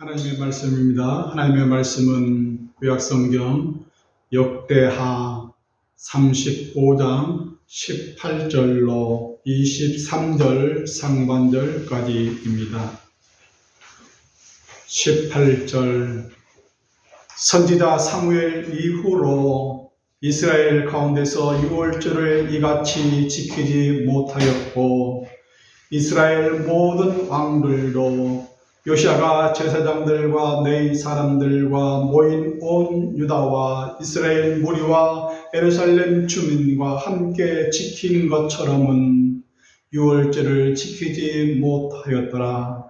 하나님의 말씀입니다. 하나님의 말씀은 구약성경 역대하 35장 18절로 23절 상반절까지입니다. 18절 선지자 사무엘 이후로 이스라엘 가운데서 유월절을 이같이 지키지 못하였고 이스라엘 모든 왕들도 요시아가 제사장들과 레위 사람들과 모인 온 유다와 이스라엘 무리와 예루살렘 주민과 함께 지킨 것처럼은 유월절을 지키지 못하였더라.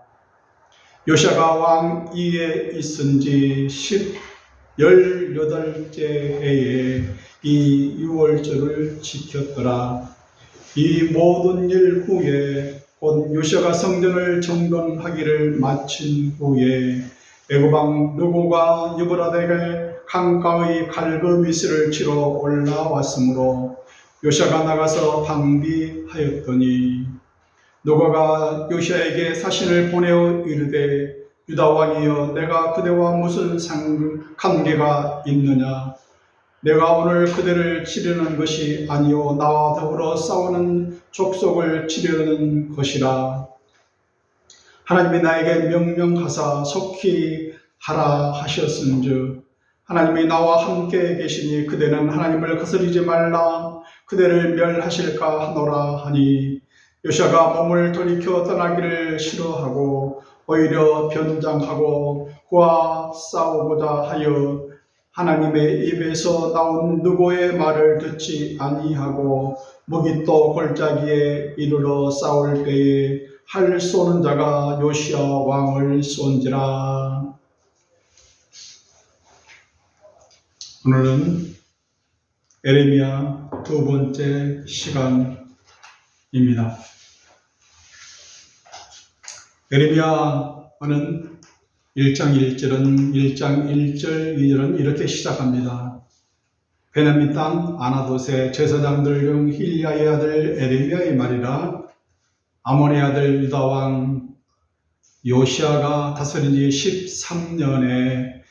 요시아가 왕 위에 있은 지 18째 해에 이 유월절을 지켰더라. 이 모든 일 후에 곧 요시아가 성전을 정돈하기를 마친 후에 애굽왕 느고가 유브라데게 강가의 갈그미스를 치러 올라왔으므로 요시아가 나가서 방비하였더니 느고가 요시아에게 사신을 보내어 이르되 유다 왕이여 내가 그대와 무슨 관계가 있느냐? 내가 오늘 그대를 치려는 것이 아니요 나와 더불어 싸우는 족속을 치려는 것이라. 하나님이 나에게 명령하사 속히 하라 하셨은즉 하나님이 나와 함께 계시니 그대는 하나님을 거스리지 말라 그대를 멸하실까 하노라 하니 요시아가 몸을 돌이켜 떠나기를 싫어하고 오히려 변장하고 그와 싸우고자 하여 하나님의 입에서 나온 느고의 말을 듣지 아니하고 무기또 골짜기에 이르러 싸울 때에 활 쏘는 자가 요시아 왕을 쏜지라. 오늘은 에레미야 두 번째 시간입니다. 에레미야는 1장 1절은 1장 1절 2절은 이렇게 시작합니다. 베냐민 땅 아나돗의 제사장들 중 힐리야의 아들 에레미야의 말이라. 아몬의 아들 유다 왕 요시아가 다스린 지 13년에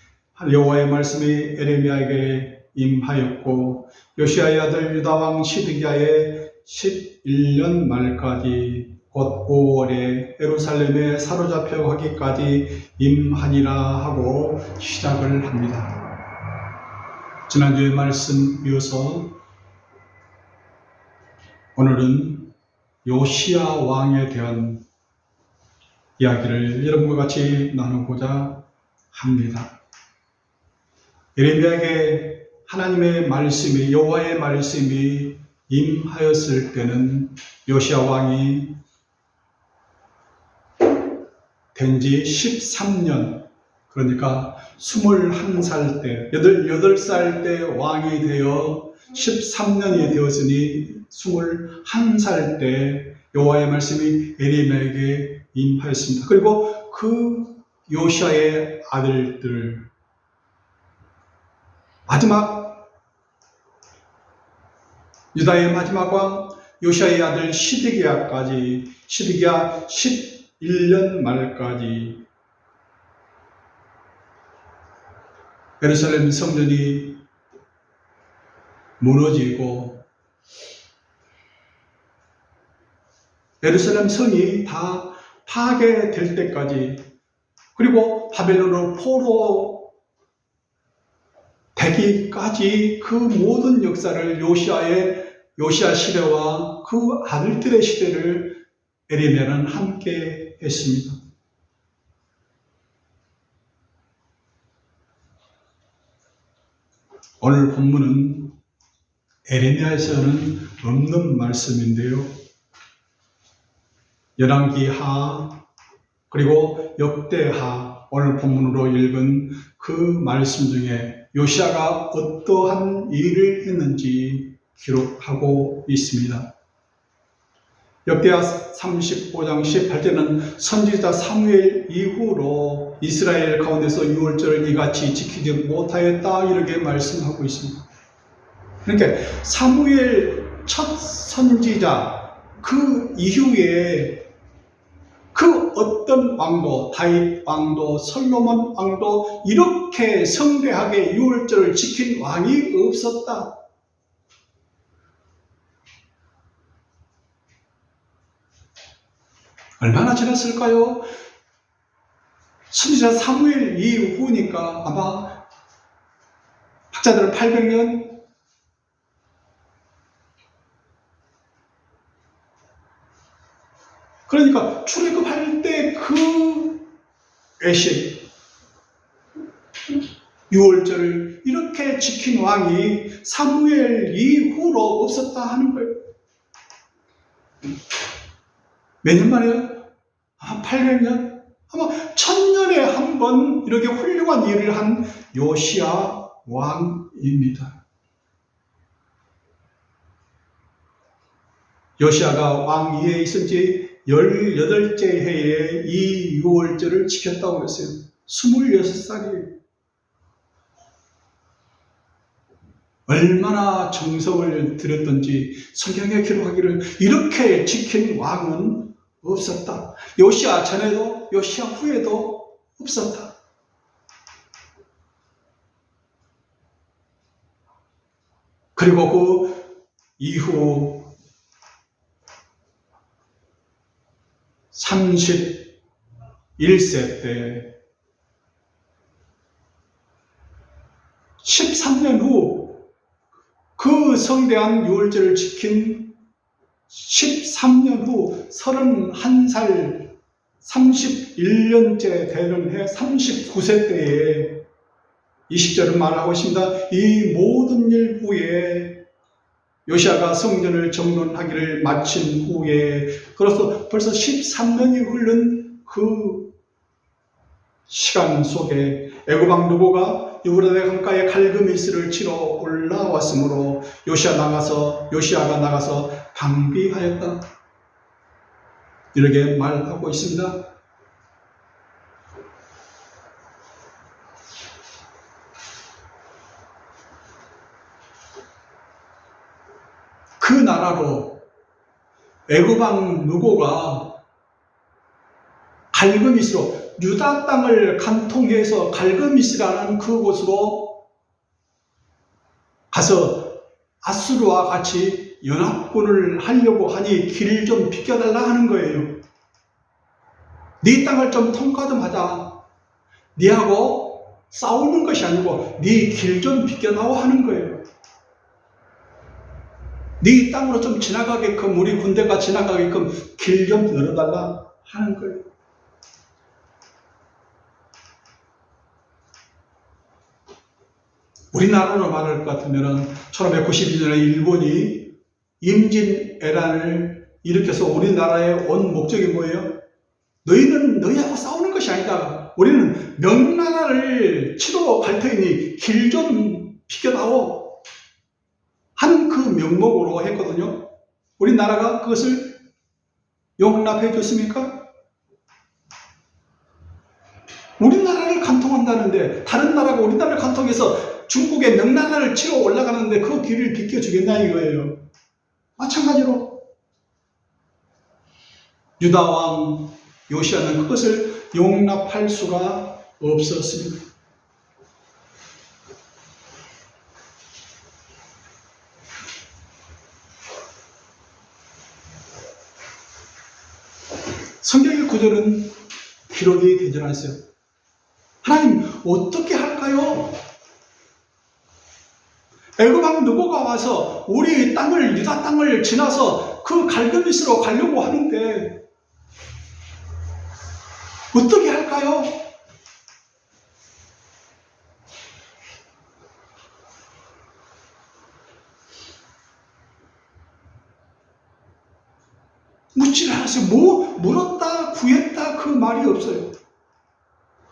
여호와의 말씀이 에레미야에게 임하였고 요시아의 아들 유다 왕 시드기야의 11년 말까지 곧 5월에 예루살렘에 사로잡혀 가기까지 임하니라 하고 시작을 합니다. 지난주의 말씀 이어서 오늘은 요시아 왕에 대한 이야기를 여러분과 같이 나누고자 합니다. 에레미야에게 하나님의 말씀이 여호와의 말씀이 임하였을 때는 요시아 왕이 된지 13년, 그러니까 21살 때, 8살 때 왕이 되어 13년이 되었으니 21살 때 여호와의 말씀이 에레미야에게 임하였습니다. 그리고 그 요시아의 아들들, 마지막 유다의 마지막 왕 요시아의 아들 시드기야까지, 시드기야 11년 말까지 예루살렘 성전이 무너지고 예루살렘 성이 다 파괴될 때까지, 그리고 바벨론으로 포로 되기까지 그 모든 역사를 요시아 시대와 그 아들들의 시대를 에레미야는 함께 했습니다. 오늘 본문은 에레미야에서는 없는 말씀인데요. 열왕기하 그리고 역대하 오늘 본문으로 읽은 그 말씀 중에 요시아가 어떠한 일을 했는지 기록하고 있습니다. 역대하 35장 18절은 선지자 사무엘 이후로 이스라엘 가운데서 유월절을 이같이 지키지 못하였다 이렇게 말씀하고 있습니다. 그러니까 사무엘 첫 선지자 그 이후에 그 어떤 왕도, 다윗 왕도, 솔로몬 왕도 이렇게 성대하게 유월절을 지킨 왕이 없었다. 얼마나 지났을까요? 선지자 사무엘 이후니까 아마 학자들은 800년, 그러니까 출애굽할 때 그 외식 유월절을 이렇게 지킨 왕이 사무엘 이후로 없었다 하는 거예요. 몇 년 만에요? 800년? 아마 1000년에 한 번 이렇게 훌륭한 일을 한 요시야 왕입니다. 요시야가 왕 위에 있은 지 18째 해에 이 유월절을 지켰다고 했어요. 26살이에요. 얼마나 정성을 들였던지 성경에 기록하기를 이렇게 지킨 왕은 없었다. 요시야 전에도 요시야 후에도 없었다. 그리고 그 이후 31세 때 13년 후 그 성대한 유월절을 지킨 13년 후 31살 31년째 되는 해 39세 때에 20절은 말하고 있습니다. 이 모든 일 후에 요시야가 성전을 정돈하기를 마친 후에, 그래서 벌써 13년이 흐른 그 시간 속에 애굽 왕 느보가 유브라데 강가에 갈그미스를 치러 올라왔으므로 요시야가 나가서 방비하였다. 이렇게 말하고 있습니다. 그 나라로 애굽 왕 느보가 갈그미스로 유다 땅을 간통해서 갈그미스라는 그곳으로 가서 아수르와 같이 연합군을 하려고 하니 길 좀 비켜달라 하는 거예요. 네 땅을 좀 통과 좀 하자. 네하고 싸우는 것이 아니고 네 길 좀 비켜나와 하는 거예요. 네 땅으로 좀 지나가게끔, 우리 군대가 지나가게끔 길 좀 열어달라 하는 거예요. 우리나라로 말할 것 같으면 1592년에 일본이 임진왜란을 일으켜서 우리나라에 온 목적이 뭐예요? 너희는 너희하고 싸우는 것이 아니다. 우리는 명나라를 치러 갈 터이니 길 좀 비켜다오 하는 그 명목으로 했거든요. 우리나라가 그것을 용납해 줬습니까? 우리나라를 간통한다는데 다른 나라가 우리나라를 간통해서 중국의 명나라를 치러 올라가는데 그 길을 비켜주겠냐 이거예요. 마찬가지로 유다왕 요시야는 그것을 용납할 수가 없었습니다. 성경의 구절은 기록이 되지 않았어요. 하나님 어떻게 할까요? 애굽 왕 느보가 와서 우리 땅을, 유다 땅을 지나서 그 갈그미스로 가려고 하는데 어떻게 할까요? 묻지를 않았어요. 물었다 구했다 그 말이 없어요.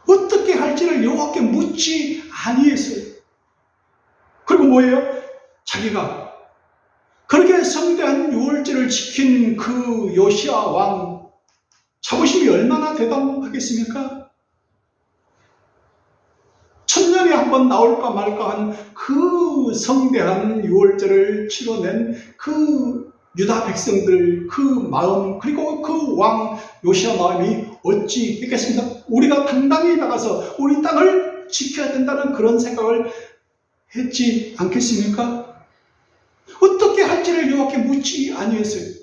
어떻게 할지를 여호와께 묻지 아니했어요. 그리고 뭐예요? 자기가 그렇게 성대한 유월절을 지킨 그 요시야 왕 자부심이 얼마나 대담하겠습니까? 1000년에 한 번 나올까 말까 한 그 성대한 유월절을 치러낸 그 유다 백성들 그 마음, 그리고 그 왕 요시야 마음이 어찌 했겠습니까? 우리가 당당히 나가서 우리 땅을 지켜야 된다는 그런 생각을 했지 않겠습니까? 어떻게 할지를 여호와께 묻지 아니했어요.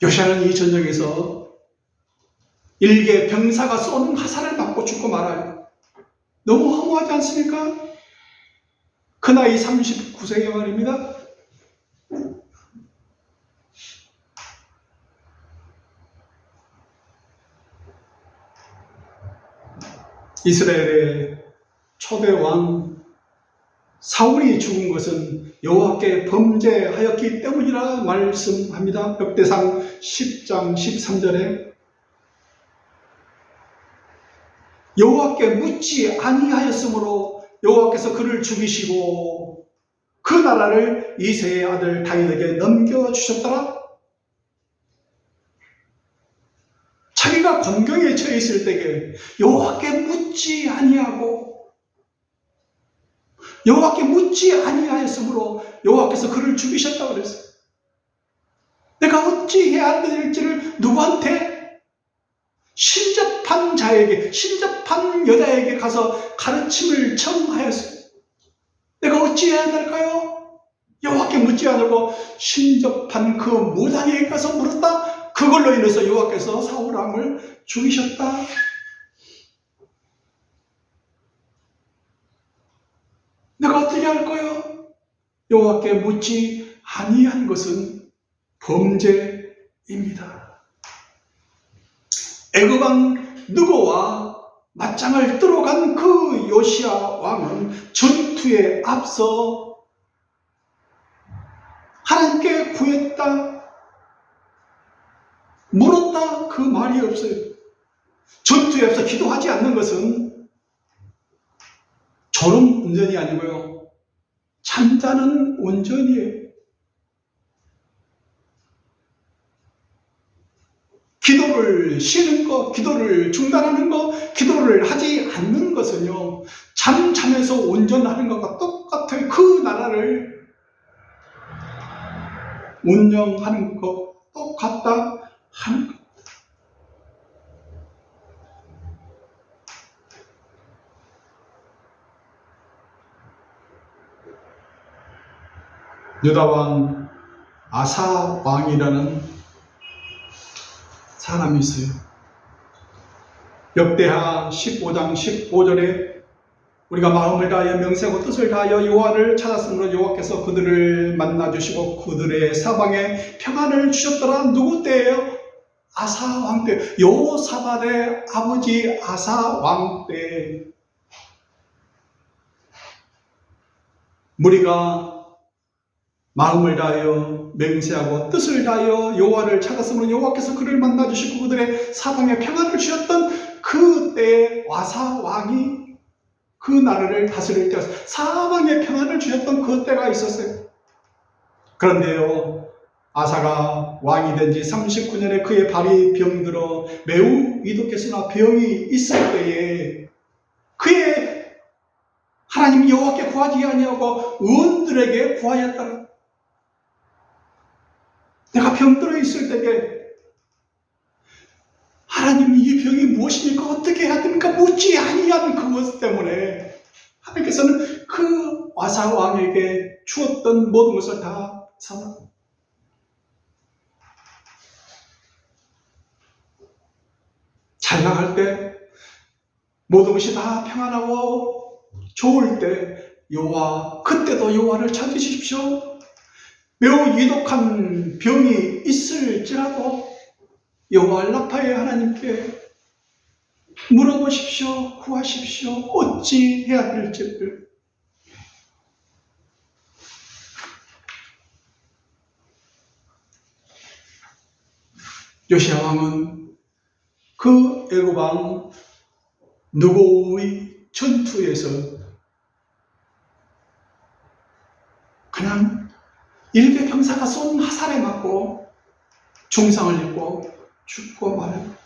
요시아는 이 전쟁에서 일개 병사가 쏘는 화살을 맞고 죽고 말아요. 너무 허무하지 않습니까? 그 나이 39세의 말입니다. 이스라엘의 초대 왕 사울이 죽은 것은 여호와께 범죄하였기 때문이라 말씀합니다. 역대상 10장 13절에 여호와께 묻지 아니하였으므로 여호와께서 그를 죽이시고 그 나라를 이새의 아들 다윗에게 넘겨주셨더라. 자기가 곤경에 처해 있을 때에 여호와께 묻지 아니하고 여호와께 묻지 아니하였으므로 여호와께서 그를 죽이셨다고 그랬어요. 내가 어찌 해야 될지를 누구한테? 신접한 자에게, 신접한 여자에게 가서 가르침을 청하였어요. 내가 어찌 해야 될까요? 여호와께 묻지 않고 신접한 그 무당에게 가서 물었다. 그걸로 인해서 여호와께서 사울 왕을 죽이셨다. 내가 어떻게 할까요? 여호와께 묻지 아니한 것은 범죄입니다. 애굽 왕 느고와 맞짱을 뜨러 간 그 요시야 왕은 전투에 앞서 하나님께 구했다, 물었다, 그 말이 없어요. 전투에 앞서 기도하지 않는 것은 졸음 운전이 아니고요, 잠자는 운전이에요. 기도를 쉬는 것, 기도를 중단하는 것, 기도를 하지 않는 것은요, 잠자면서 운전하는 것과 똑같아요. 그 나라를 운영하는 것 똑같다 하는 것. 유다왕 아사 왕이라는 사람이 있어요. 역대하 15장 15절에 우리가 마음을 다하여 명세하고 뜻을 다하여 여호와를 찾았으므로 여호와께서 그들을 만나주시고 그들의 사방에 평안을 주셨더라. 누구 때예요? 아사 왕 때. 여호사밧의 아버지 아사 왕 때. 무리가 마음을 다하여 맹세하고 뜻을 다하여 여호와를 찾았으므로 여호와께서 그를 만나주시고 그들의 사방에 평안을 주셨던 그때 아사 왕이 그 나라를 다스릴 때 사방에 평안을 주셨던 그 때가 있었어요. 그런데요, 아사가 왕이 된 지 39년에 그의 발이 병들어 매우 위독했으나 병이 있을 때에 그의 하나님 여호와께 구하지 아니하고 의원들에게 구하였더라. 내가 병들어 있을 때에 하나님, 이 병이 무엇입니까? 어떻게 해야 됩니까? 묻지 아니한 그것 때문에 하나님께서는 그 아사 왕에게 주었던 모든 것을 다 사나. 잘 나갈 때, 모든 것이 다 평안하고 좋을 때 여호와, 그때도 여호와를 찾으십시오. 매우 위독한 병이 있을지라도 여호와 라파의 하나님께 물어보십시오. 구하십시오. 어찌 해야 될지를. 요시야 왕은 그 애굽 왕 느고의 전투에서 그냥 일개 병사가 쏜 화살에 맞고 중상을 입고 죽고 말아요.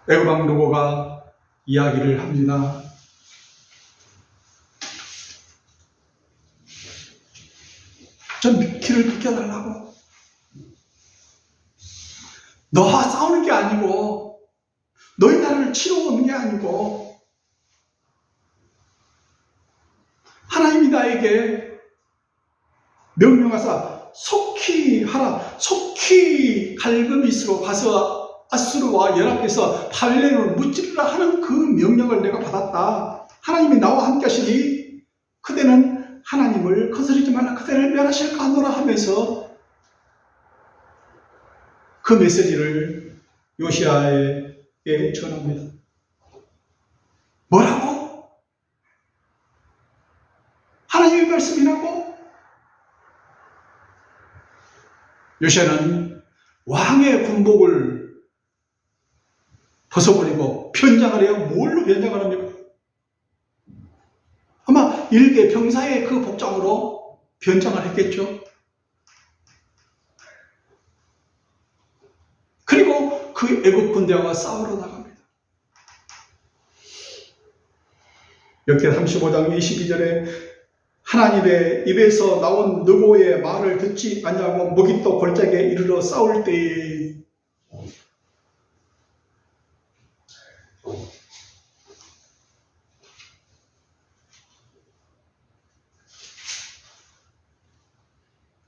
애굽 왕 느고가 이야기를 합니다. 길을 비켜달라고. 너와 싸우는 게 아니고, 너희 나라를 치러 오는 게 아니고, 하나님이 나에게 명령하사 속히 하라. 속히 갈그미스로 가서 아수르와 연합해서 바벨론을 무찌르라 하는 그 명령을 내가 받았다. 하나님이 나와 함께 하시니 그대는 하나님을 거스르지 말라. 그대를 멸하실까 하노라 하면서 그 메시지를 요시야에게 전합니다. 뭐라고? 하나님의 말씀이라고? 요시야는 왕의 군복을 벗어버리고 변장을 해요. 뭘로 변장을 합니까? 아마 일개 병사의 그 복장으로 변장을 했겠죠. 그리고 그 애국 군대와 싸우러 나갑니다. 역대 35장 22절에 하나님의 입에서 나온 누구의 말을 듣지 아니하고 무기또 골짜기에 이르러 싸울 때에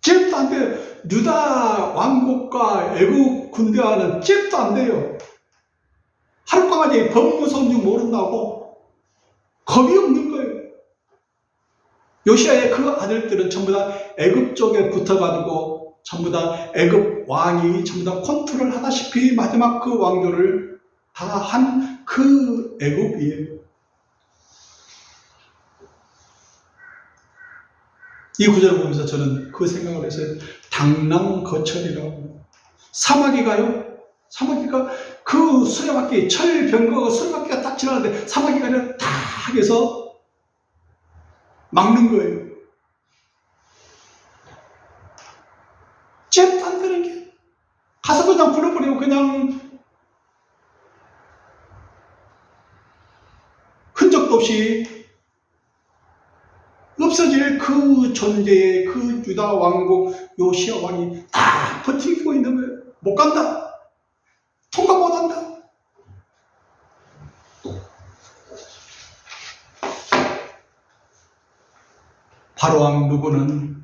잽도 안 돼요. 유다 왕국과 애국 군대와는 잽도 안 돼요. 하룻밤까지 법무성중 모른다고 겁이 없는 거예요. 요시야의 그 아들들은 전부 다 애굽 쪽에 붙어가지고 전부 다 애굽 왕이 전부 다 컨트롤 하다시피 마지막 그 왕조를 다 한 그 애굽이에요. 이 구절을 보면서 저는 그 생각을 했어요. 당랑거철이라고. 사마귀가요? 사마귀가 그 수레바퀴, 철병거가 수레바퀴가 딱 지나가는데 사마귀가 그냥 탁 해서 막는 거예요. 잽도 안 되는 게. 가서 그냥 불러버리고 그냥 흔적도 없이 없어질 그 존재의 그 유다 왕국 요시야 왕이 다 버티고 있는 거예요. 못 간다. 통과 못 한다. 바로왕 누구는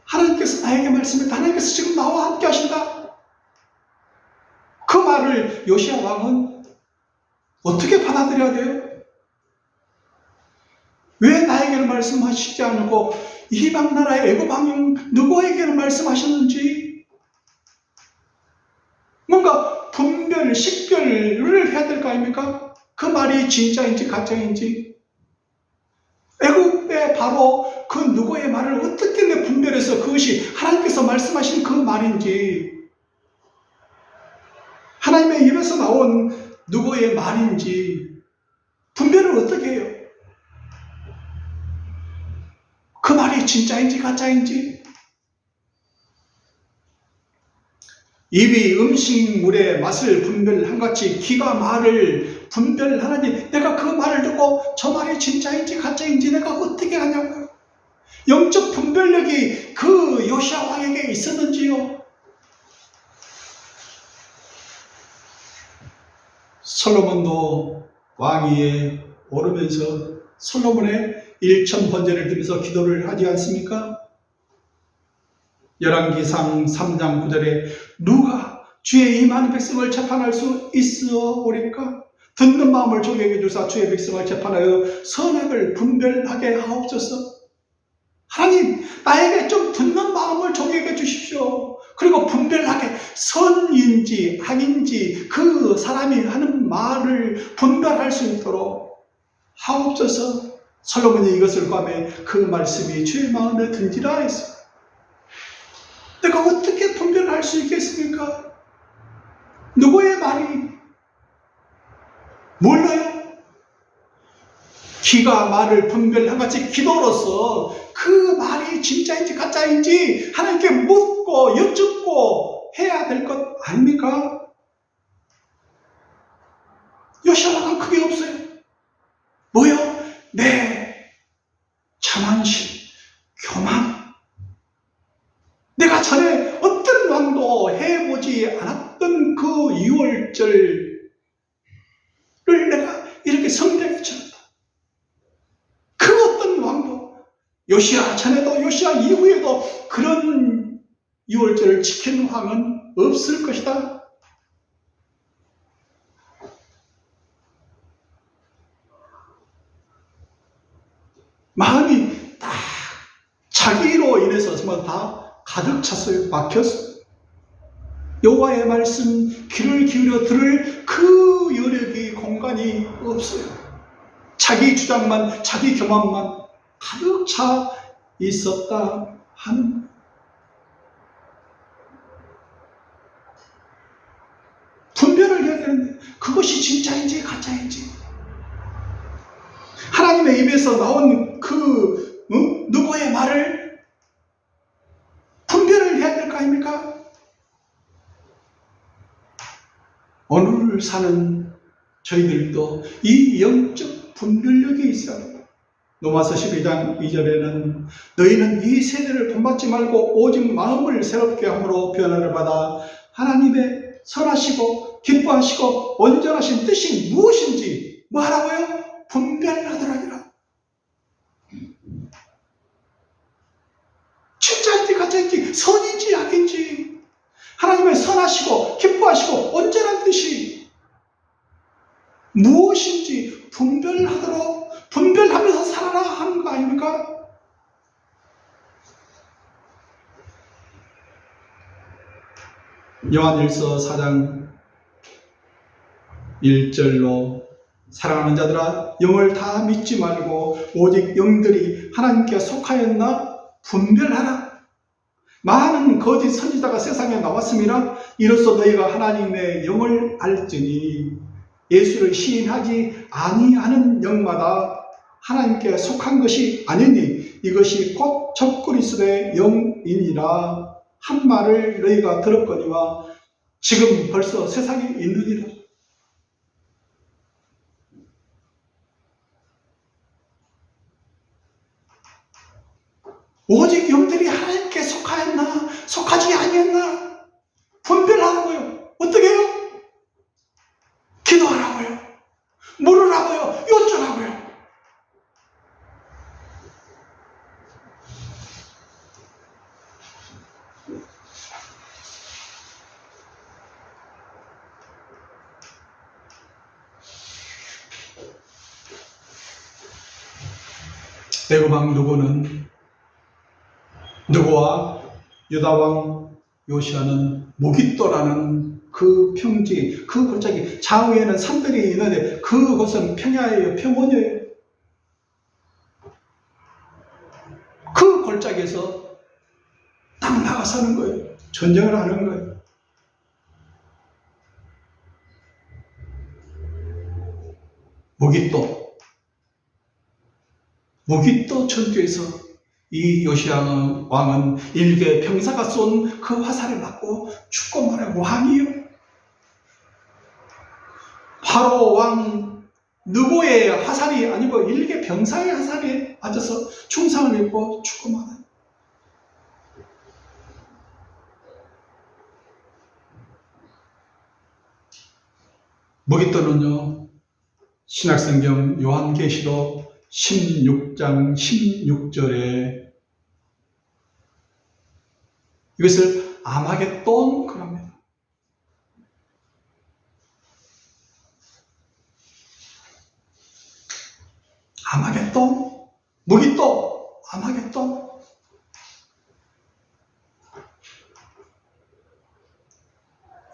하나님께서 나에게 말씀했다. 하나님께서 지금 나와 함께 하신다. 그 말을 요시야 왕은 어떻게 받아들여야 돼요? 왜 나에게는 말씀하시지 않고 이방 나라의 애굽 왕인 누구에게는 말씀하셨는지 뭔가 분별, 식별을 해야 될 거 아닙니까? 그 말이 진짜인지 가짜인지 애굽의 바로 그 누구의 말을 어떻게 내 분별해서 그것이 하나님께서 말씀하신 그 말인지 하나님의 입에서 나온 누구의 말인지 분별을 어떻게 해요? 그 말이 진짜인지 가짜인지 입이 음식물의 맛을 분별한같이 귀가 말을 분별하느니 내가 그 말을 듣고 저 말이 진짜인지 가짜인지 내가 어떻게 하냐고요. 영적 분별력이 그 요시야 왕에게 있었는지요. 솔로몬도 왕위에 오르면서 솔로몬의 일천번제를 드리면서 기도를 하지 않습니까? 열왕기상 3장 9절에 누가 주의 이 많은 백성을 재판할 수 있으오리까? 듣는 마음을 조개에게 주사 주의 백성을 재판하여 선악을 분별하게 하옵소서. 하나님, 나에게 좀 듣는 마음을 조개에게 주십시오. 그리고 분별하게 선인지 악인지 그 사람이 하는 말을 분별할 수 있도록 하옵소서. 솔로몬이 이것을 구하며 그 말씀이 주의 마음에 든지라 했어요. 내가 어떻게 분별할 수 있겠습니까? 누구의 말이 몰라요? 귀가 말을 분별한같이 기도로서 그 말이 진짜인지 가짜인지 하나님께 묻고 여쭙고 해야 될 것 아닙니까? 요시야는 그게 없어요. 뭐요? 내 자만심, 교만. 이루어지지 않았던 그 유월절을 내가 이렇게 성대하게 치렀다. 그 어떤 왕도 요시야 전에도 요시야 이후에도 그런 유월절을 지키는 왕은 없을 것이다. 마음이 딱 자기로 인해서 정말 다 가득 찼어요. 막혔어요. 여호와의 말씀 귀를 기울여 들을 그 여력이 공간이 없어요. 자기 주장만 자기 교만만 가득 차 있었다 하는. 분별을 해야 되는데 그것이 진짜인지 가짜인지 하나님의 입에서 나온 그 누구의 말을 분별을 해야 될 거 아닙니까? 오늘 사는 저희들도 이 영적 분별력이 있어야 합니다. 로마서 12장 2절에는 너희는 이 세대를 본받지 말고 오직 마음을 새롭게 함으로 변화를 받아 하나님의 선하시고 기뻐하시고 온전하신 뜻이 무엇인지 뭐하라고요? 분별하더라니라. 진짜인지 가짜인지 선인지 악인지 하나님의 선하시고 기뻐하시고 온전한 뜻이 무엇인지 분별하도록 분별하면서 살아라 하는 거 아닙니까? 요한일서 4장 1절로 사랑하는 자들아 영을 다 믿지 말고 오직 영들이 하나님께 속하였나 분별하라. 많은 거짓 선지자가 세상에 나왔습니다. 이로써 너희가 하나님의 영을 알지니 예수를 시인하지 아니하는 영마다 하나님께 속한 것이 아니니 이것이 곧 적그리스도의 영이니라 한 말을 너희가 들었거니와 지금 벌써 세상에 있느니라. 오직 영들이 하나님께 속하였나 속하지 아니했나 분별하라고요. 어떻게 해요? 기도하라고요. 물으라고요. 여쭈라고요. 대구방 누구와 유다왕 요시아는 무깃도라는 그 평지, 그 골짜기, 좌우에는 산들이 있는데 그곳은 평야예요, 평원이에요. 그 골짜기에서 딱 나가 사는 거예요. 전쟁을 하는 거예요. 무깃도 전투에서 이 요시야 왕은 일개 병사가 쏜 그 화살을 맞고 죽고 말한 왕이요. 바로 왕 느고의 화살이 아니고 일개 병사의 화살에 맞아서 중상을 입고 죽고 말아요. 무깃도는요, 신약성경 요한계시록 16장 16절에 이것을 아마겟돈 그럽니다. 아마겟돈, 무깃도, 아마겟돈.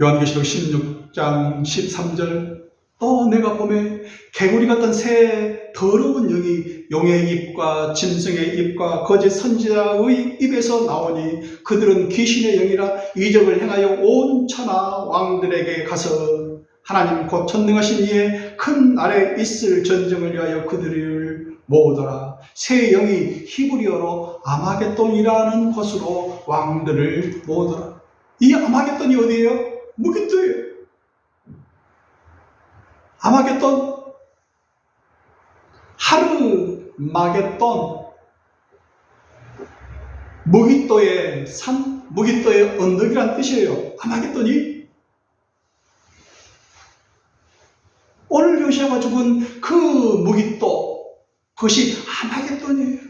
요한계시록 16장 13절 또 내가 보매 개구리 같은 새 더러운 영이 용의 입과 짐승의 입과 거짓 선지자의 입에서 나오니 그들은 귀신의 영이라 이적을 행하여 온 천하 왕들에게 가서 하나님 곧 전능하신 이의 큰 날에 있을 전쟁을 위하여 그들을 모으더라. 새 영이 히브리어로 아마겟돈이라는 곳으로 왕들을 모으더라. 이 아마겟돈이 어디예요? 무깃도예요. 아마겟돈, 하르마겟돈, 무기또의 산, 무기또의 언덕이란 뜻이에요. 아마겟돈이. 오늘 요시아가 죽은 그 무기또, 그것이 아마겟돈이에요.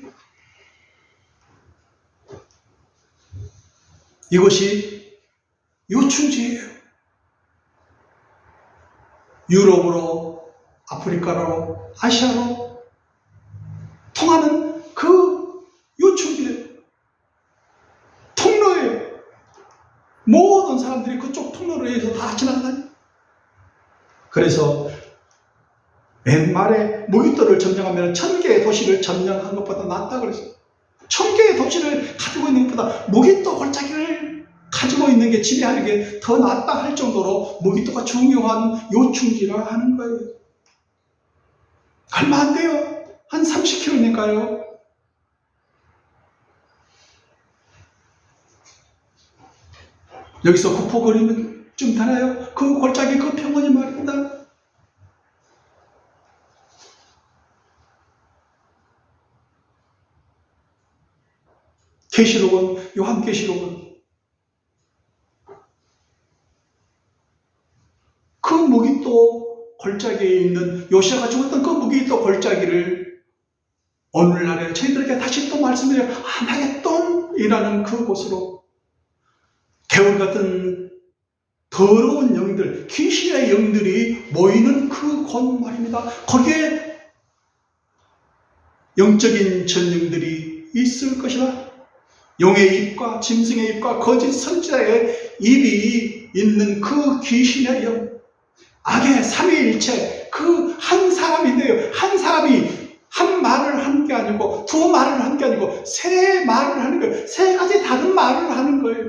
이것이 요충지예요. 유럽으로, 아프리카로, 아시아로 통하는 그 요충지예요. 통로예요. 모든 사람들이 그쪽 통로로 해서 다 지나가다니. 그래서 맨 말에 무기또를 점령하면 1000개의 도시를 점령한 것보다 낫다 그랬어요. 1000개의 도시를 가지고 있는 것보다 무기또 골짜기를 가지고 있는 게 지배하는 게 더 낫다 할 정도로 무기또가 중요한 요충지라 하는 거예요. 얼마 안 돼요. 한 30km니까요. 여기서 구포거리는 좀 되나요? 그 골짜기 그 평원이 말입니다. 계시록은, 요한계시록은 그 무기또 골짜기에 있는 요시아가 죽었던 그 무기또 골짜기를 오늘날에 저희들에게 다시 또 말씀드려요. 아마겟돈이라는 그곳으로 개울 같은 더러운 영들, 귀신의 영들이 모이는 그곳 말입니다. 거기에 영적인 전령들이 있을 것이다. 용의 입과 짐승의 입과 거짓 선지자의 입이 있는 그 귀신의 영, 악의 삼위일체, 그 한 사람인데요. 한 사람이 한 말을 하는 게 아니고 두 말을 하는 게 아니고 세 말을 하는 거예요. 세 가지 다른 말을 하는 거예요.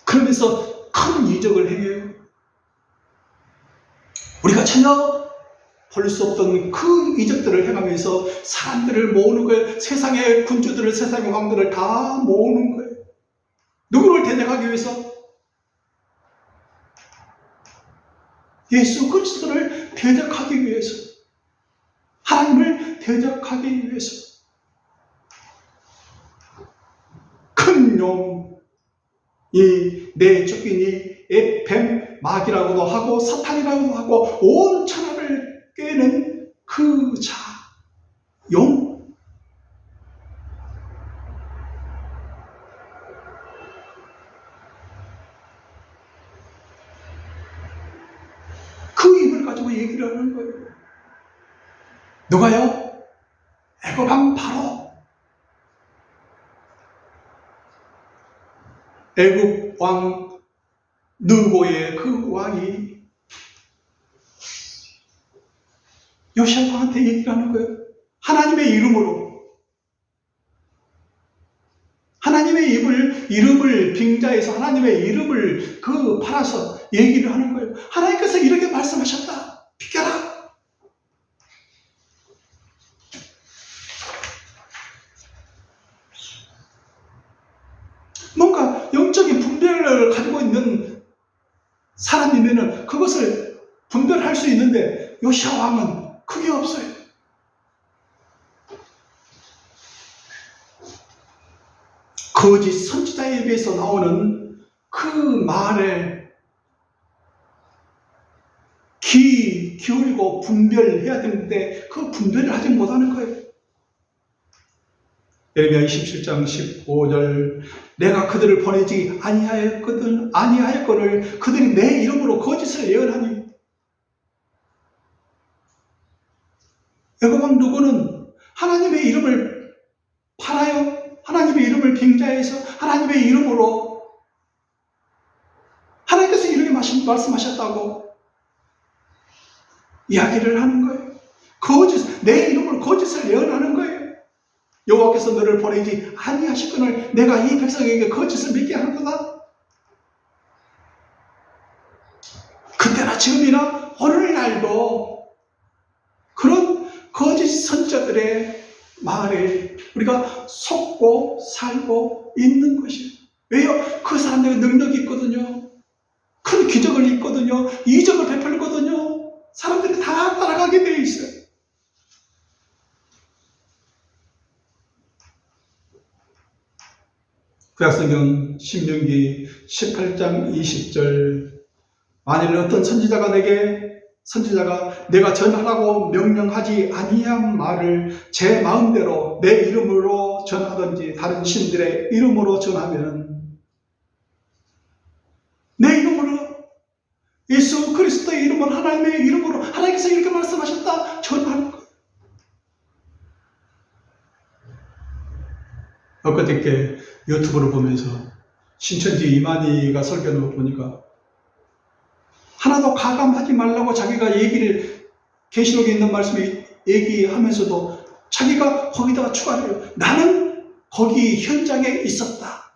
그러면서 큰 이적을 행해요. 우리가 전혀 볼 수 없던 그 이적들을 행하면서 사람들을 모으는 거예요. 세상의 군주들을, 세상의 왕들을 다 모으는 거예요. 누구를 대적하기 위해서? 예수 그리스도를 대적하기 위해서. 하나님을 대적하기 위해서. 큰 용, 이 내쫓기니 뱀, 마귀라고도 하고 사탄이라고도 하고 온 천하를 꿰는 그 자, 용. 그 입을 가지고 얘기를 하는 거예요. 누가요? 애굽 왕 바로. 애굽 왕 느고의 그 왕이 요시아 왕한테 얘기를 하는 거예요. 하나님의 이름으로. 하나님의 이름을 빙자해서 하나님의 이름을 팔아서 얘기를 하는 거예요. 하나님께서 이렇게 말씀하셨다. 비켜라. 뭔가 영적인 분별을 가지고 있는 사람이면은 그것을 분별할 수 있는데 요시아 왕은 그게 없어요. 거짓 선지자에 비해서 나오는 그 말에 귀 기울이고 분별해야 되는데 그 분별을 하지 못하는 거예요. 예레미야 27장 15절 내가 그들을 보내지 아니하였거늘 그들이 내 이름으로 거짓을 예언하니. 애굽 왕 누구는 하나님의 이름을 팔아요. 하나님의 이름을 빙자해서 하나님의 이름으로 하나님께서 이렇게 말씀하셨다고 이야기를 하는 거예요. 내 이름으로 거짓을 예언하는 거예요. 여호와께서 너를 보내지 아니하시거늘 내가 이 백성에게 거짓을 믿게 하는 거다. 그때나 지금이나 오늘날도 그런 거짓 선지자들의 말에 우리가 속고 살고 있는 것이에요. 왜요? 그 사람들은 능력이 있거든요. 큰 기적을 있거든요. 이적을 베풀거든요. 사람들이 다 따라가게 돼 있어요. 구약성경 신명기 18장 20절 만일 어떤 선지자가 내가 전하라고 명령하지 아니한 말을 제 마음대로 내 이름으로 전하든지 다른 신들의 이름으로 전하면 내 이름으로 예수 그리스도의 이름으로 하나님의 이름으로 하나님께서 이렇게 말씀하셨다 전하는 것. 엊그저께 유튜브를 보면서 신천지 이만희가 설교하는 거 보니까 하나도 가감하지 말라고 자기가 얘기를 계시록에 있는 말씀을 얘기하면서도 자기가 거기다가 추가를 해요. 나는 거기 현장에 있었다.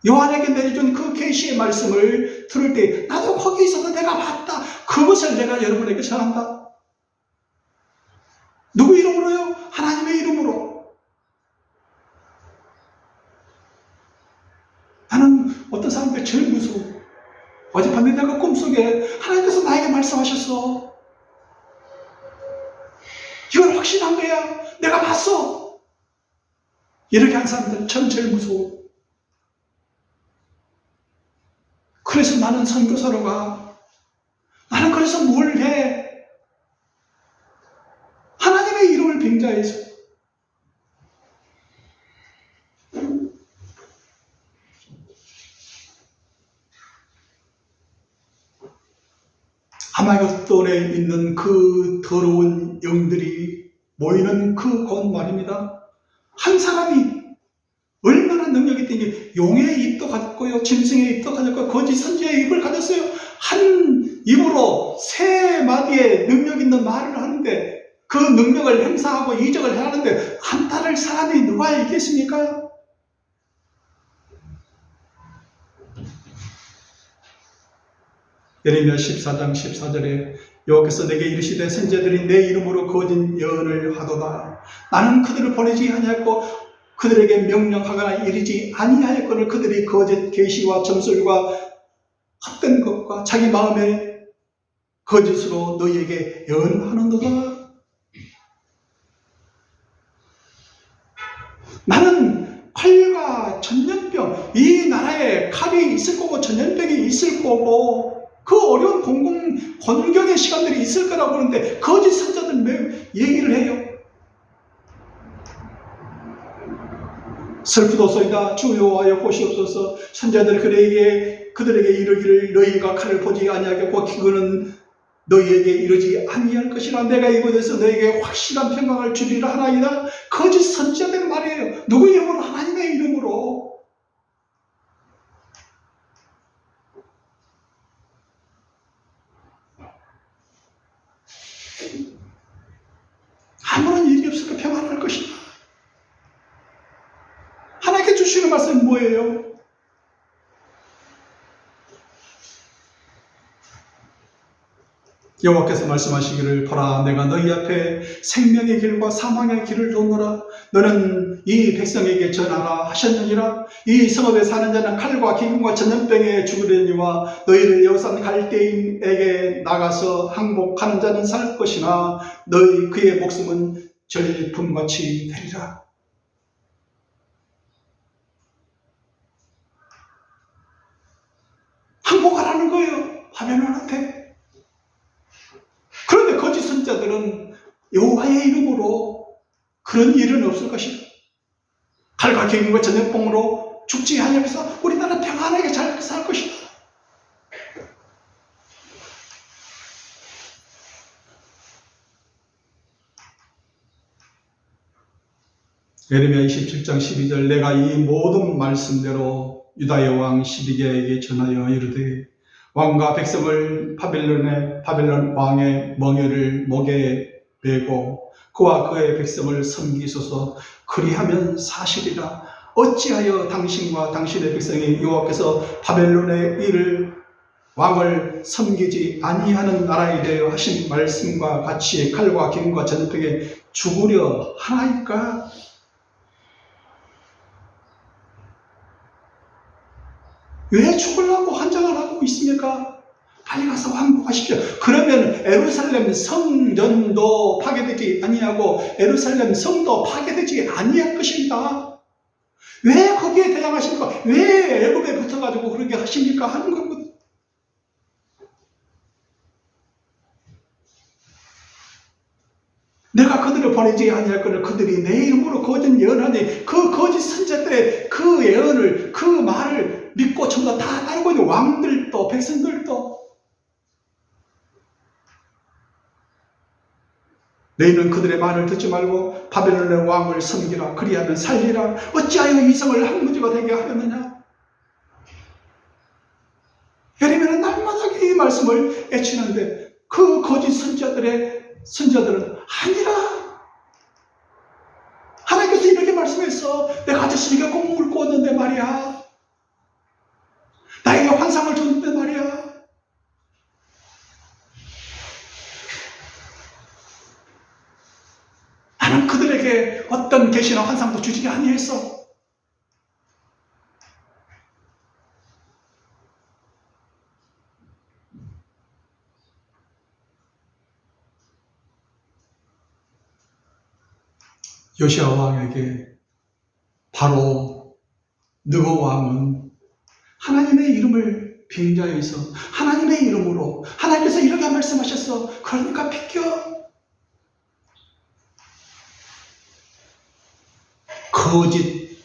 요한에게 내려준 그 계시의 말씀을 들을 때 나도 거기 있어서 내가 봤다. 그것을 내가 여러분에게 전한다. 누구 이름으로요? 하나님의 이름으로. 나는 어떤 사람들 제일 무서워. 어젯밤에 내가 꿈속에 하나님께서 나에게 말씀하셨어. 이건 확신한 거야. 내가 봤어. 이렇게 한 사람들 전 제일 무서워. 그래서 나는 선교사로 가. 나는 그래서 뭘 해? 하나님의 이름을 빙자해서. 아마겟돈에 있는 그 더러운 영들이 모이는 그곳 말입니다. 한 사람이 얼마나 능력이 있던 게 용의 입도 가졌고요, 짐승의 입도 가졌고 거짓 선지의 입을 가졌어요. 한 입으로 세 마디의 능력 있는 말을 하는데 그 능력을 행사하고 이적을 하는데 한 달을 사람이 누가 있겠습니까? 예레미야 14장 14절에 여호와께서 내게 이르시되 선지자들이 내 이름으로 거짓 예언을 하도다. 나는 그들을 보내지 아니하였고 그들에게 명령하거나 이르지 아니하였거늘 그들이 거짓 계시와 점술과 헛된 것과 자기 마음의 거짓으로 너희에게 예언하는도다. 나는 칼과 전염병, 이 나라에 칼이 있을 거고 전염병이 있을 거고 그 어려운 곤경의 시간들이 있을 거라고 그러는데 거짓 선자들 매우 얘기를 해요. 슬프도소이다. 주 여호와여 보시옵소서. 선자들 그들에게 이르기를 너희가 칼을 보지 아니하겠고 그거는 너희에게 이르지 아니할 것이라. 내가 이곳에서 너희에게 확실한 평강을 주리라 하나이다. 거짓 선자들 말이에요. 누구의 이름으로? 하나님의 이름으로. 아무런 일이 없을 때 평안할 것이다. 하나님께 주시는 말씀은 뭐예요? 여호와께서 말씀하시기를 보라 내가 너희 앞에 생명의 길과 사망의 길을 놓노라. 너는 이 백성에게 전하라 하셨느니라. 이 성읍에 사는 자는 칼과 기근과 전염병에 죽으려니와 너희를 여호산 갈대인에게 나가서 항복하는 자는 살 것이나 너희 그의 목숨은 절품같이 되리라. 항복하라는 거예요. 바벨론한테. 그런데 거짓 선자들은 여호와의 이름으로 그런 일은 없을 것이다. 칼과 기근과 전염병으로 죽지 아니하면서 우리나라 평안하게 잘 살 것이다. 예레미야 27장 12절 내가 이 모든 말씀대로 유다의 왕 시드기야에게 전하여 이르되 왕과 백성을 바벨론 왕의 멍에를 목에 메고 그와 그의 백성을 섬기소서. 그리하면 사실이라. 어찌하여 당신과 당신의 백성이 여호와께서 바벨론의 왕을 섬기지 아니하는 나라에 대하여 하신 말씀과 같이 칼과 기근과 전염병에 죽으려 하나이까? 왜 죽으려고 환장을 하고 있습니까? 빨리 가서 항복하십시오. 그러면 에루살렘 성전도 파괴되지 아니하고 에루살렘 성도 파괴되지 아니할 것입니다. 왜 거기에 대항하십니까? 왜 애굽에 붙어가지고 그렇게 하십니까? 하는 거거든요. 내가 그들을 보내지 아니할거늘 그들이 내 이름으로 거짓 예언하니 그 거짓 선자들의 그 예언을 그 말을 믿고 전부 다 따르고 있는 왕들도 백성들도 너희는 그들의 말을 듣지 말고 바벨론의 왕을 섬기라. 그리하면 살리라. 어찌하여 이성을 항무지가 되게 하려느냐. 예레미야는 날마다 이 말씀을 애치는데 그 거짓 선자들은 아니라 하나님께서 이렇게 말씀했어. 내가 아저씨에게 꽁물을 꽂는데 말이야. 나에게 환상을 줬는데 말이야. 나는 그들에게 어떤 계시나 환상도 주지 아니했어. 요시야 왕에게 바로 느고 왕은 하나님의 이름을 빙자해서 하나님의 이름으로 하나님께서 이렇게 말씀하셨어. 그러니까 비켜. 거짓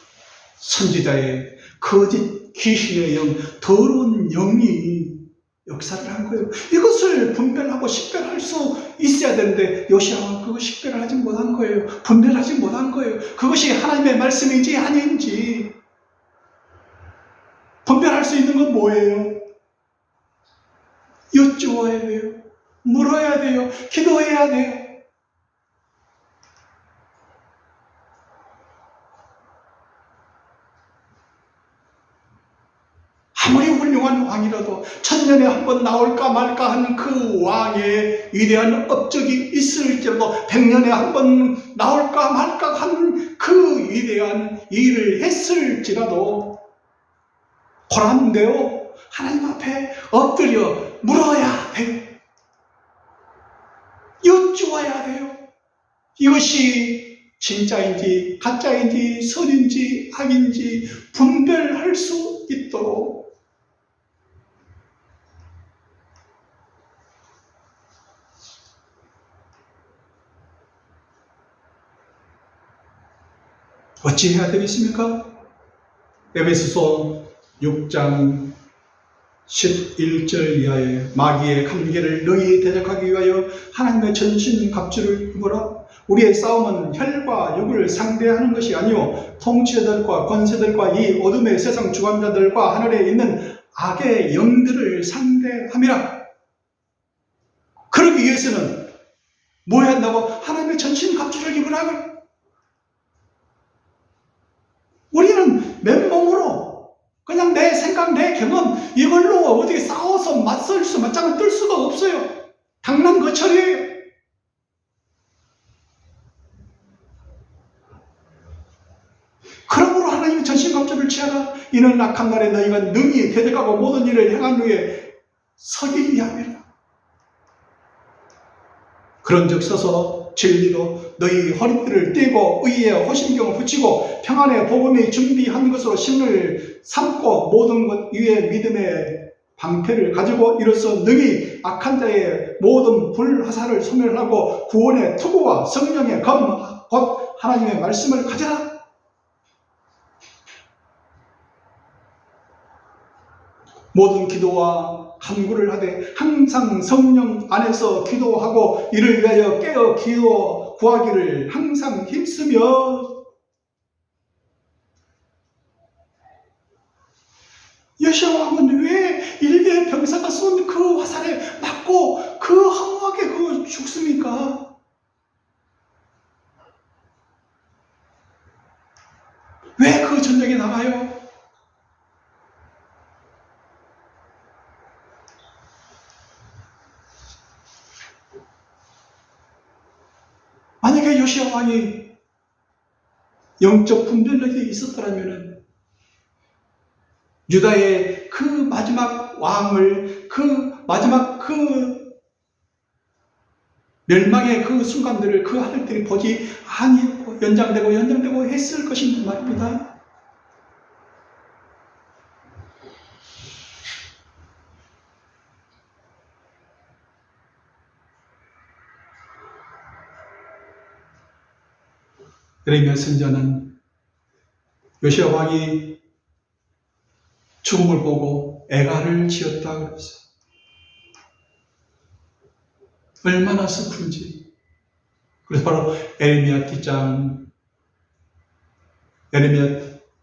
선지자의 거짓 귀신의 영, 더러운 영이 역사를 한 거예요. 이것을 분별하고 식별할 수 있어야 되는데 요시아가 그거 식별을 하지 못한 거예요. 분별하지 못한 거예요. 그것이 하나님의 말씀인지 아닌지 분별할 수 있는 건 뭐예요? 여쭈어야 돼요. 물어야 돼요. 기도해야 돼요. 아무리 훌륭한 왕이라도 천년에 한 번 나올까 말까 하는 그 왕의 위대한 업적이 있을지라도 백년에 한 번 나올까 말까 하는 그 위대한 일을 했을지라도 고람되어 하나님 앞에 엎드려 물어야 돼요. 여쭈어야 돼요. 이것이 진짜인지 가짜인지 선인지 악인지 분별할 수 있도록 어찌 해야 되겠습니까? 에베소서 6장 11절 이하에 마귀의 감계를 너희 대적하기 위하여 하나님의 전신 갑주를 입어라. 우리의 싸움은 혈과 육을 상대하는 것이 아니요 통치자들과 권세들과 이 어둠의 세상 주관자들과 하늘에 있는 악의 영들을 상대함이라. 그러기 위해서는 뭐 해야 한다고? 하나님의 전신 갑주를 입으라. 우리는 맨몸으로 그냥 내 생각, 내 경험 이걸로 어떻게 싸워서 맞짱을 뜰 수가 없어요. 당랑거철이에요. 그러므로 하나님의 전신갑주를 취하라. 이는 악한 날에 너희가 능히 대적하고 모든 일을 행한 후에 서기 위함이라. 그런즉 서서 진리로 너희 허리띠를 띠고 의의 호심경을 붙이고 평안의 복음이 준비한 것으로 신을 삼고 모든 것 위에 믿음의 방패를 가지고 이로써 능히 악한 자의 모든 불화살을 소멸하고 구원의 투구와 성령의 검 곧 하나님의 말씀을 가져라. 모든 기도와 간구를 하되 항상 성령 안에서 기도하고 이를 위하여 깨어 기도 구하기를 항상 힘쓰며. 요시야 왕은 왜 일개의 병사가 쏜 그 화살에 맞고 그 허무하게 그 죽습니까? 왜 그 전쟁에 나가요? 만약에 요시야 왕이 영적 분별력이 있었더라면 유다의 그 마지막 왕을 그 마지막 그 멸망의 그 순간들을 그 아들들이 보지 아니하고 연장되고 했을 것인데 말입니다. 예레미야 선지자는 요시야 왕이 죽음을 보고 애가를 지었다 그랬어요. 얼마나 슬픈지. 그래서 바로 에레미야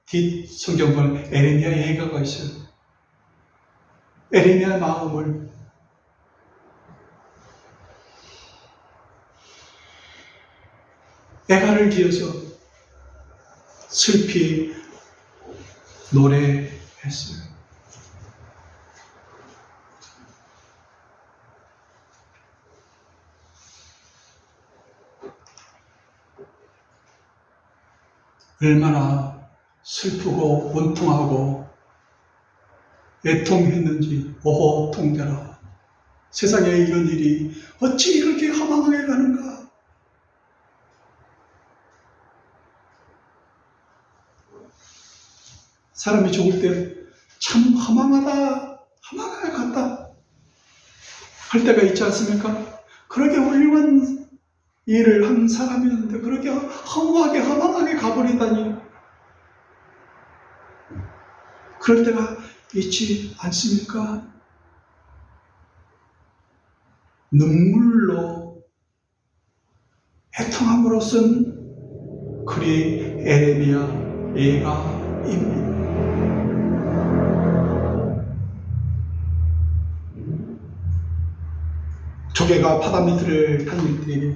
뒷 성경은 에레미야의 애가가 있어요. 에레미야의 마음을 애가를 지어서 슬피 노래했어요. 얼마나 슬프고 원통하고 애통했는지. 오호 통자라, 세상에 이런 일이 어찌 이렇게 허망하게 가는가. 사람이 죽을 때 참 허망하게 갔다 할 때가 있지 않습니까? 그렇게 훌륭한 일을 한 사람이었는데 그렇게 허망하게 가버리다니. 그럴 때가 있지 않습니까? 눈물로 애통함으로써 그리 에레미야 애가입니다. 조개가 바다 밑을 다닐 때에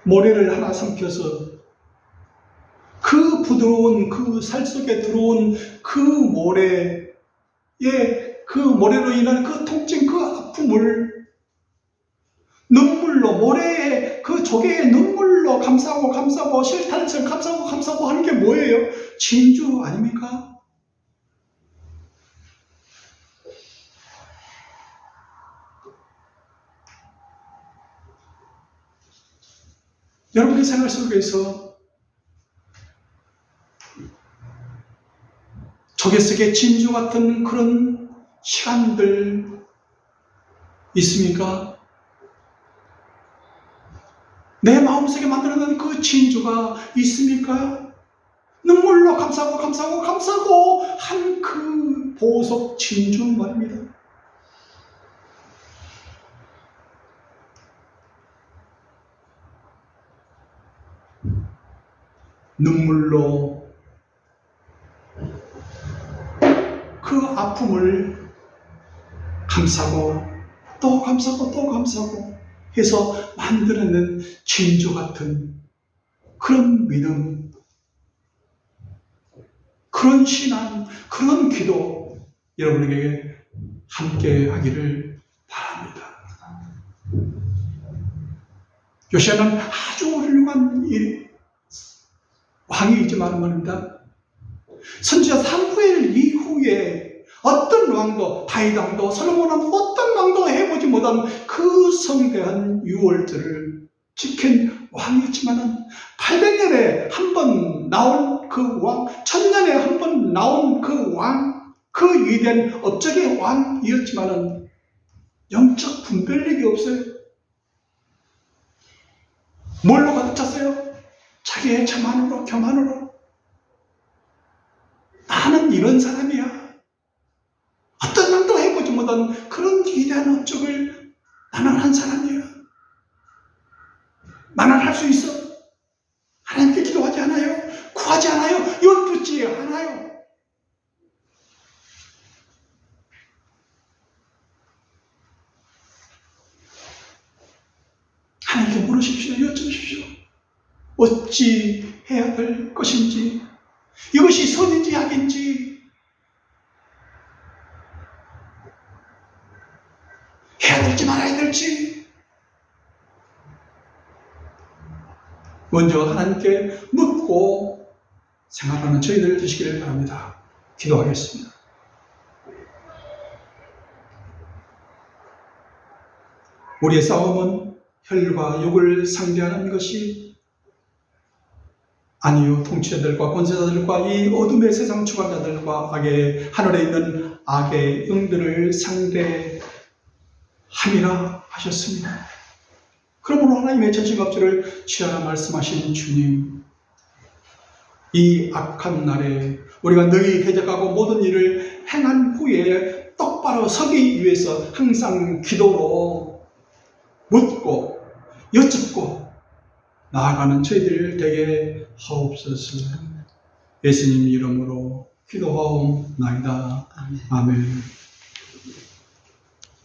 모래를 하나 삼켜서 그 부드러운 그 살 속에 들어온 그 모래로 인한 그 통증, 그 아픔을 눈물로, 모래에 그 조개의 눈물로 감싸고 실타래처럼 감싸고 하는 게 뭐예요? 진주 아닙니까? 여러분의 생활 속에서 조개 속에 진주 같은 그런 시간들 있습니까? 내 마음속에 만들어낸 그 진주가 있습니까? 눈물로 감싸고 한 그 보석 진주 말입니다. 눈물로 그 아픔을 감싸고 또 감싸고 해서 만들어낸 진주 같은 그런 믿음, 그런 신앙, 그런 기도 여러분에게 함께 하기를 바랍니다. 요시야는 아주 훌륭한 왕이지만 말입니다. 선지자 사무엘 이후에 어떤 왕도, 다윗 왕도, 솔로몬 왕도, 어떤 왕도 해보지 못한 그 성대한 유월절을 지킨 왕이었지만 800년에 한 번 나온 그 왕, 1000년에 한 번 나온 그 왕, 그 위대한 업적의 왕이었지만 영적 분별력이 없어요. 뭘로 가득 찼어요? 자기의 자만으로, 교만으로. 나는 이런 사람이야. 어떤 왕도 해보지 못한 그런 위대한 업적을 나는 한 사람이야. 나는 할 수 있어. 하나님께 기도하지 않아요. 구하지 않아요. 열붙지 않아요. 하나님께 물으십시오. 여쭈십시오. 어찌 해야 될 것인지, 이것이 선인지 악인지, 해야 될지 말아야 될지 먼저 하나님께 묻고 생각하는 저희들 되시기를 바랍니다. 기도하겠습니다. 우리의 싸움은 혈과 육을 상대하는 것이 아니요, 통치자들과 권세자들과 이 어둠의 세상 주관자들과 악의 하늘에 있는 악의 영들을 상대함이라 하셨습니다. 그러므로 하나님의 전신갑주를 취하라 말씀하신 주님, 이 악한 날에 우리가 너희 대적하고 모든 일을 행한 후에 똑바로 서기 위해서 항상 기도로 묻고 여쭙고 나아가는 저희들 되게 하옵소서. 예수님 이름으로 기도하옵나이다. 아멘.